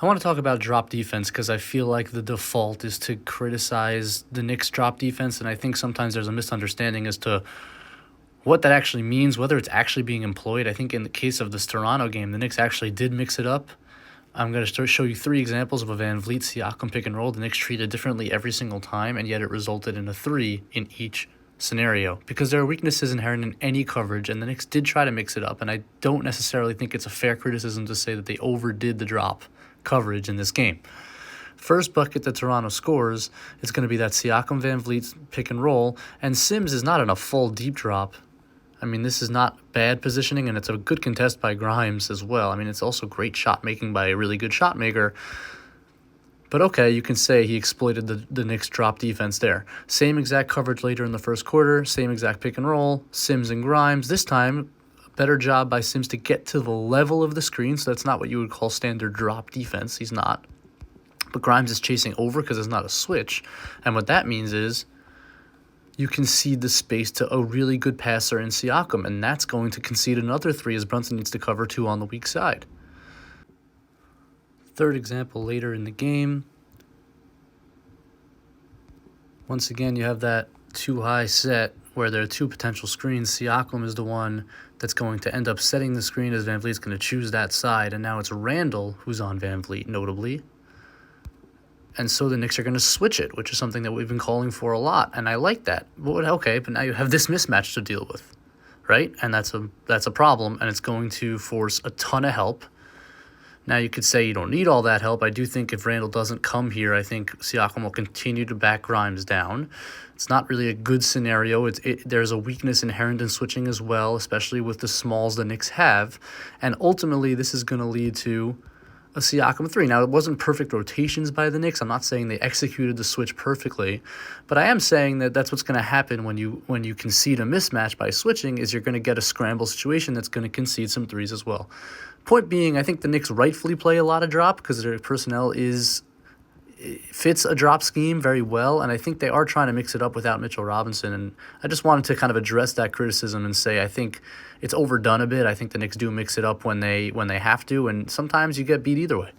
I want to talk about drop defense because I feel like the default is to criticize the Knicks drop defense, and I think sometimes there's a misunderstanding as to what that actually means, whether it's actually being employed. I think in the case of this Toronto game, the Knicks actually did mix it up. I'm going to show you 3 examples of a Van Vliet-Siakam pick and roll. The Knicks treated differently every single time, and yet it resulted in a 3 in each scenario because there are weaknesses inherent in any coverage, and the Knicks did try to mix it up, and I don't necessarily think it's a fair criticism to say that they overdid the drop coverage in this game. First bucket that Toronto scores is going to be that Siakam Van Vliet pick and roll, and Sims is not in a full deep drop. I mean, this is not bad positioning, and it's a good contest by Grimes as well. I mean, it's also great shot making by a really good shot maker. But okay, you can say he exploited the Knicks drop defense there. Same exact coverage later in the first quarter, same exact pick and roll, Sims and Grimes. This time, better job by Sims to get to the level of the screen, so that's not what you would call standard drop defense. He's not. But Grimes is chasing over because it's not a switch. And what that means is you concede the space to a really good passer in Siakam, and that's going to concede another 3 as Brunson needs to cover 2 on the weak side. Third example later in the game. Once again, you have that too high set where there are 2 potential screens. Siakam is the one that's going to end up setting the screen as Van Vliet's going to choose that side, and now it's Randall who's on Van Vliet, notably. And so the Knicks are going to switch it, which is something that we've been calling for a lot, and I like that. But okay, but now you have this mismatch to deal with, right? And that's a problem, and it's going to force a ton of help. Now, you could say you don't need all that help. I do think if Randall doesn't come here, I think Siakam will continue to back Grimes down. It's not really a good scenario. There's a weakness inherent in switching as well, especially with the smalls the Knicks have. And ultimately, this is going to lead to a Siakam 3. Now, it wasn't perfect rotations by the Knicks. I'm not saying they executed the switch perfectly, but I am saying that that's what's going to happen when you concede a mismatch by switching is you're going to get a scramble situation that's going to concede some 3s as well. Point being, I think the Knicks rightfully play a lot of drop because their personnel fits a drop scheme very well, and I think they are trying to mix it up without Mitchell Robinson, and I just wanted to kind of address that criticism and say I think it's overdone a bit. I think the Knicks do mix it up when they have to, and sometimes you get beat either way.